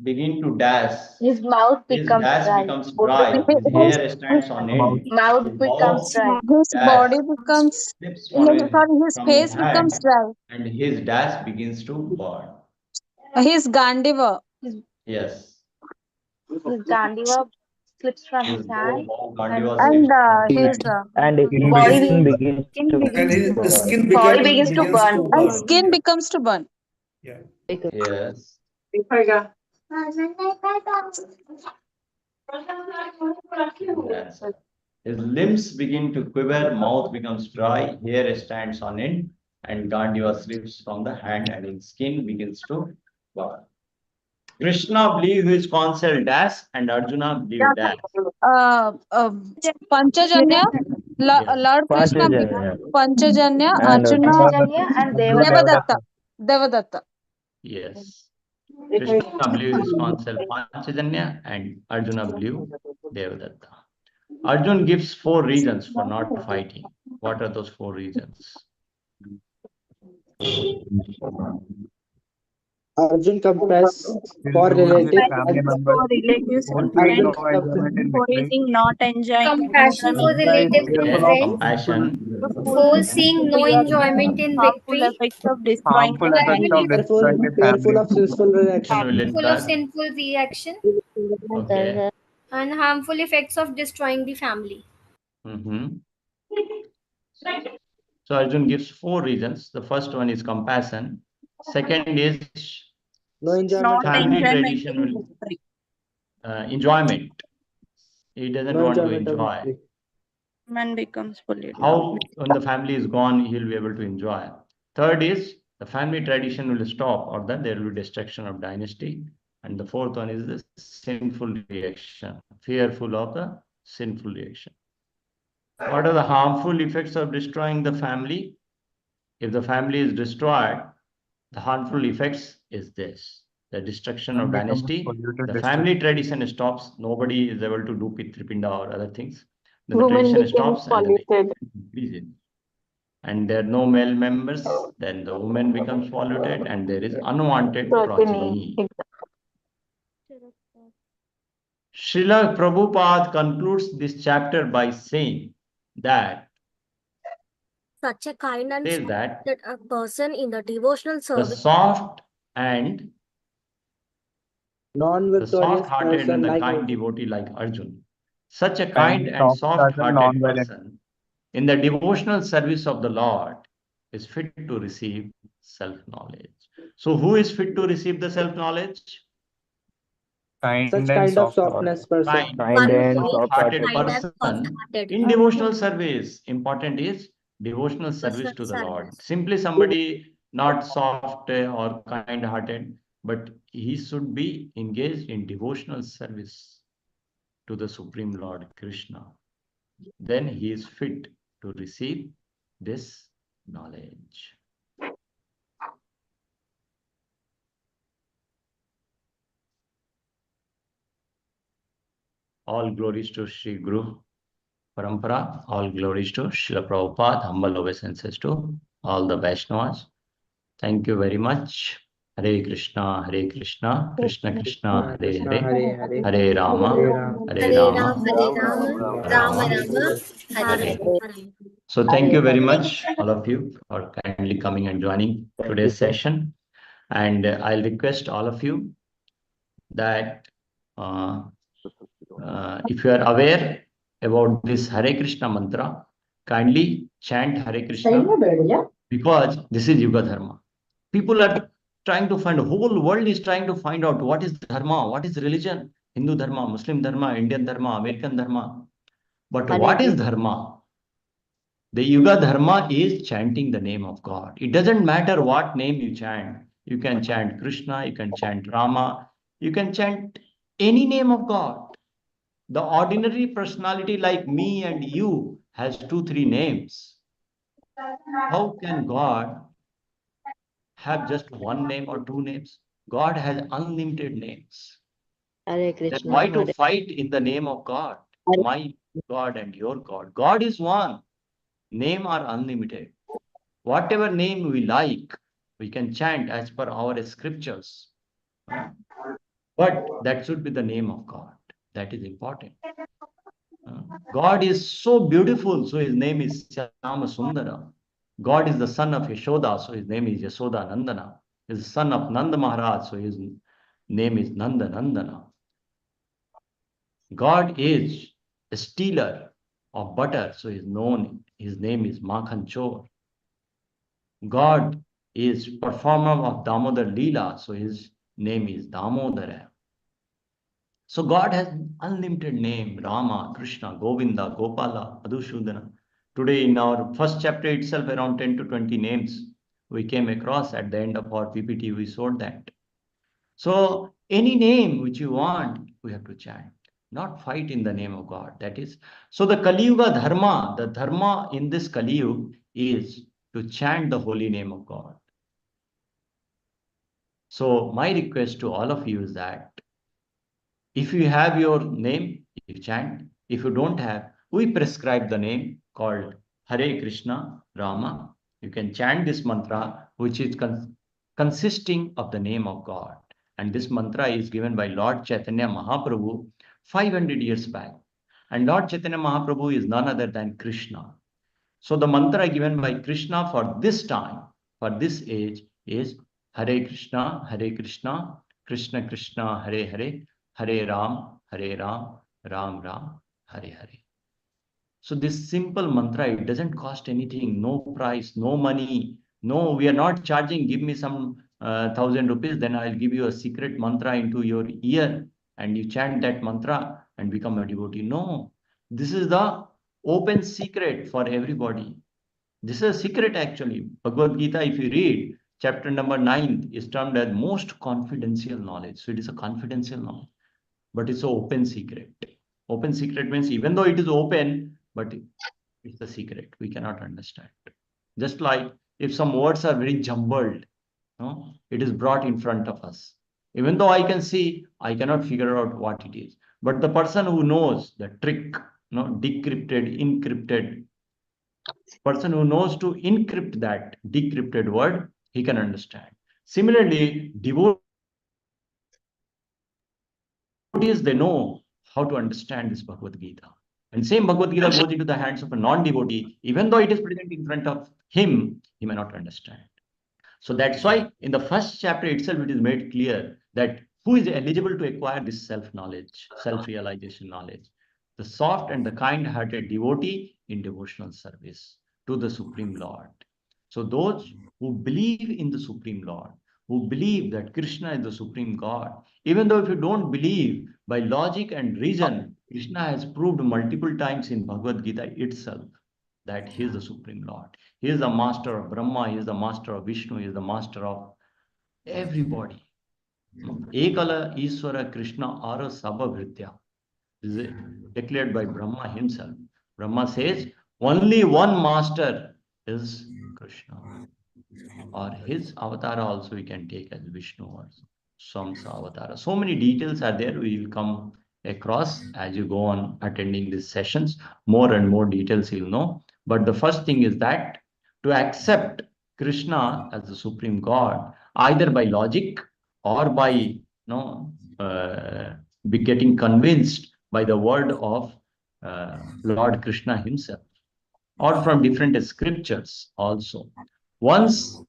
begin to dash. His mouth His becomes dash dry. becomes dry. His hair stands on end. Mouth His becomes mouth dry. His dash body becomes, slips no, sorry, his from his face becomes hand, dry. and his dash begins to burn. His Gandiva. Yes. His Gandiva slips from His his hand. Gandiva And slips from his his hand. And his Body skin be- begins skin to And his burn. skin body begins begins to burn. to and burn. skin becomes to burn. Yeah. Yes. Good answer. His limbs begin to quiver, mouth becomes dry, hair stands on end, and Gandiva slips from the hand, and his skin begins to burn. Krishna believed his counsel dash, and Arjuna believed dash. Uh, uh, Panchajanya, Yes. Lord Krishna, Panchajanya. Panchajanya, And Arjuna, Panchajanya and Devadatta. Devadatta. Yes. Krishna blew his counsel Panchajanya and Arjuna blew Devadatta. Arjun gives 4 reasons for not fighting. What are those 4 reasons? Arjun confess Will for lose his relative family members. For relatives and Foreseeing Arjun friends, no confess enjoyment in victory. foreseeing not enjoying Compassion for enjoyment in Mitra is relatives victory, and fearful Okay, of friends. compassion. Foreseeing no fear enjoyment in harmful victory. effects of destroying harmful the effects family. of Fearful fearful destroying the fearful family. of sinful reaction. Will of impact. sinful reaction Okay. and harmful effects of destroying the family. So Arjun gives 4 reasons. The first one is compassion. Second is No enjoyment Not in family victory. enjoyment tradition in will victory. enjoyment. He doesn't No want to enjoyment of enjoy. victory. Man becomes polluted. How, when the family is gone, he'll be able to enjoy. Third is the family tradition will stop, or that there will be destruction of dynasty. And the fourth one is the sinful reaction, fearful of the sinful reaction. What are the harmful effects of destroying the family? If the family is destroyed, the harmful effects is this: the destruction And of becomes dynasty, polluted the district. family tradition stops, nobody is able to do Pitripinda or other things. Then the Woman tradition becomes stops and the polluted. increases. And there are no male members, then the woman becomes polluted and there is unwanted progeny. Srila Prabhupada concludes this chapter by saying that Such a kind and says that that a person in the devotional the service soft and the Non-victorious soft-hearted person and the like kind Arjun. devotee like Arjun, such a And kind and soft-hearted, soft-hearted non-violent. person in the devotional service of the Lord is fit to receive self-knowledge. So who is fit to receive the self-knowledge? Kind Such and kind of soft-hearted. softness person. one Kind who and is Soft-hearted soft-hearted kind and person. person soft-hearted. in devotional service. Important is devotional service to the Lord. Simply somebody not soft or kind-hearted, but he should be engaged in devotional service to the Supreme Lord Krishna. Then he is fit to receive this knowledge. All glories to Sri Guru Parampara, all glories to Srila Prabhupada, humble obeisances to all the Vaishnavas. Thank you very much. Hare Krishna, Krishna Krishna, Hare Krishna, Hare, Hare Hare, Hare Rama, Hare Ram, Hare Hare Ram, Rama, Hare Ram, Rama Rama Rama, Rama, Hare Hare. Hare. So thank you very much, all of you, for kindly coming and joining today's session. And I'll request all of you that if you are aware about this Hare Krishna mantra, kindly chant Hare Krishna, because this is Yuga Dharma. People are trying to find, the whole world is trying to find out what is Dharma, what is religion, Hindu Dharma, Muslim Dharma, Indian Dharma, American Dharma. But what is Dharma? The Yuga Dharma is chanting the name of God. It doesn't matter what name you chant. You can chant Krishna, you can chant Rama, you can chant any name of God. The ordinary personality like me and you has 2-3 names. How can God have just one name or 2 names? God has unlimited names. Hare Then Krishna. why to fight in the name of God? My God and your God. God is one. Name are unlimited. Whatever name we like, we can chant as per our scriptures. But that should be the name of God. That is important. God is so beautiful, so his name is Syama Sundara. God is the son of Yashoda, so his name is Yasoda Nandana. He is the son of Nanda Maharaj, so his name is Nanda Nandana. God is a stealer of butter, so his name is Makhan Chor. God is performer of Damodar Leela, so his name is Damodara. So God has unlimited name: Rama, Krishna, Govinda, Gopala, Madhusudana. Today in our first chapter itself, around 10 to 20 names we came across. At the end of our PPT, we showed that. So any name which you want, we have to chant, not fight in the name of God. That is, so the Kali Yuga Dharma, the Dharma in this Kali Yuga is to chant the holy name of God. So my request to all of you is that if you have your name, you chant. If you don't have, we prescribe the name called Hare Krishna Rama. You can chant this mantra, which is consisting of the name of God. And this mantra is given by Lord Chaitanya Mahaprabhu 500 years back. And Lord Chaitanya Mahaprabhu is none other than Krishna. So the mantra given by Krishna for this time, for this age, is Hare Krishna, Krishna Krishna, Hare Hare, Hare Ram, Ram Ram, Hare Hare. So this simple mantra, it doesn't cost anything, no price, no money. No, we are not charging, give me some 1,000 rupees, then I'll give you a secret mantra into your ear and you chant that mantra and become a devotee. No, this is the open secret for everybody. This is a secret actually. Bhagavad Gita, if you read, chapter number 9 is termed as most confidential knowledge. So it is a confidential knowledge, but it's an open secret. Open secret means even though it is open, but it's a secret. We cannot understand. Just like if some words are very jumbled, no, it is brought in front of us. Even though I can see, I cannot figure out what it is. But the person who knows the trick, no, decrypted, encrypted, person who knows to encrypt that decrypted word, he can understand. Similarly, devotees, they know how to understand this Bhagavad Gita. And same Bhagavad Gita goes into the hands of a non-devotee, even though it is present in front of him, he may not understand. So that's why in the first chapter itself, it is made clear that who is eligible to acquire this self-knowledge, self-realization knowledge. The soft and the kind-hearted devotee in devotional service to the Supreme Lord. So those who believe in the Supreme Lord, who believe that Krishna is the Supreme God, even though if you don't believe, by logic and reason, Krishna has proved multiple times in Bhagavad Gita itself that he is the Supreme Lord. He is the master of Brahma, he is the master of Vishnu, he is the master of everybody. Ekala Ishvara Krishna Ara Sabhavritya. This is declared by Brahma himself. Brahma says, only one master is Krishna. Or his avatar also we can take as Vishnu or Samsa avatar. So many details are there. We will come across as you go on attending these sessions. More and more details you'll know. But the first thing is that to accept Krishna as the Supreme God, either by logic or by be getting convinced by the word of Lord Krishna himself, or from different scriptures also. Once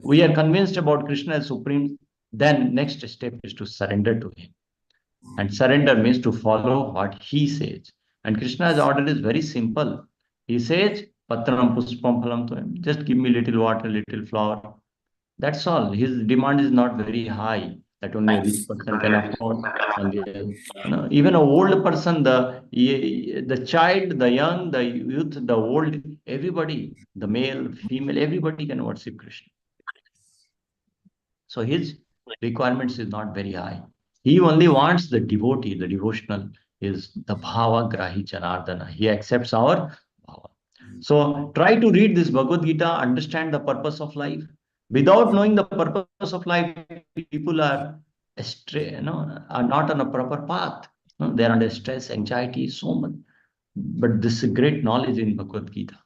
we are convinced about Krishna as Supreme, then next step is to surrender to him. And surrender means to follow what he says. And Krishna's order is very simple. He says, Patram Puspam Phalam Toyam. Just give me little water, little flower. That's all. His demand is not very high that only a rich person can afford. Even an old person, the child, the young, the youth, the old, everybody, the male, female, everybody can worship Krishna. So his requirements is not very high. He only wants the devotee, the devotional is the bhava grahi janardana. He accepts our bhava. So try to read this Bhagavad Gita, understand the purpose of life. Without knowing the purpose of life, people are astray, are not on a proper path. They are under stress, anxiety, so much. But this is great knowledge in Bhagavad Gita.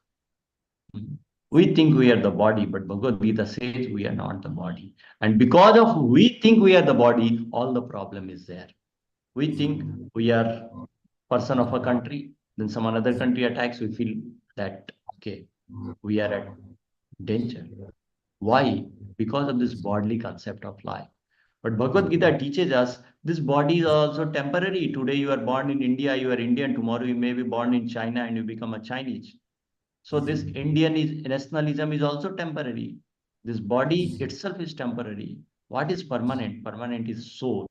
We think we are the body, but Bhagavad Gita says we are not the body. And because of we think we are the body, all the problem is there. We think we are person of a country, then some another country attacks, we feel that, okay, we are at danger. Why? Because of this bodily concept of life. But Bhagavad Gita teaches us this body is also temporary. Today you are born in India, you are Indian. Tomorrow you may be born in China and you become a Chinese. So this nationalism is also temporary. This body itself is temporary. What is permanent? Permanent is soul.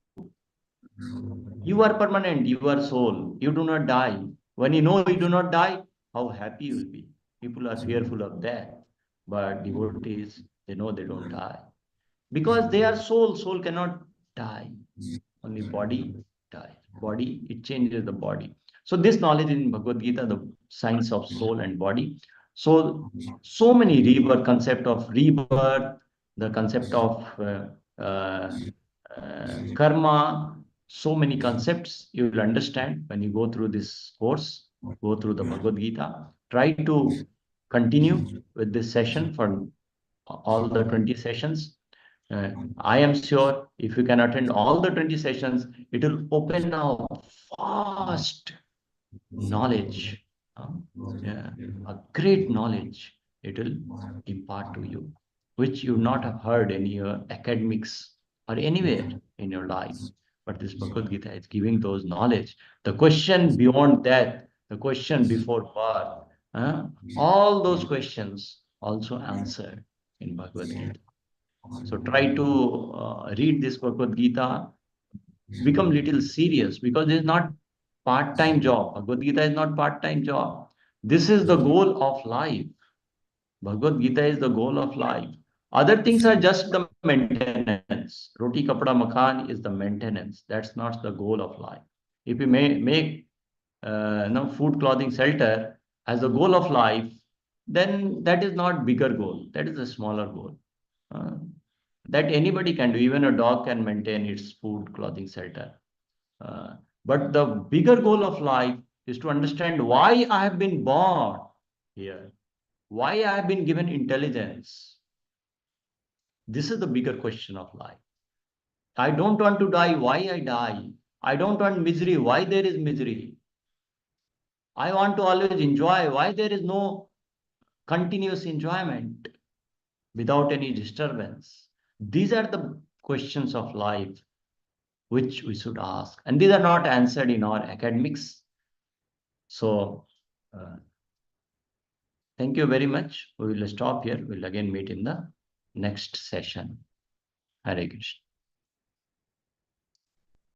You are permanent, you are soul. You do not die. When you know you do not die, how happy you will be. People are fearful of death. But devotees, they know they don't die. Because they are soul. Soul cannot die. Only body dies. Body, it changes the body. So this knowledge in Bhagavad Gita, the science of soul and body. So many rebirth, concept of rebirth, the concept of karma, So many concepts you will understand when you go through this course, go through the Bhagavad Gita. Try to continue with this session for all the 20 sessions. I am sure if you can attend all the 20 sessions, it will open a vast knowledge, yeah, a great knowledge it will impart to you, which you not have heard in your academics or anywhere in your life. But this Bhagavad Gita is giving those knowledge. The question beyond death, the question before birth, all those questions also answered in Bhagavad Gita. So try to read this Bhagavad Gita, become little serious, because it's not part-time job. Bhagavad Gita is not part-time job. This is the goal of life. Bhagavad Gita is the goal of life. Other things are just the maintenance. Roti, kapda, makan is the maintenance. That's not the goal of life. If you make food, clothing, shelter as the goal of life, then that is not bigger goal. That is a smaller goal. That anybody can do. Even a dog can maintain its food, clothing, shelter. But the bigger goal of life is to understand why I have been born here, why I have been given intelligence. This is the bigger question of life. I don't want to die, why I die. I don't want misery, why there is misery. I want to always enjoy, why there is no continuous enjoyment without any disturbance. These are the questions of life which we should ask. And these are not answered in our academics. So, thank you very much. We will stop here. We'll again meet in the next session. Hare Krishna.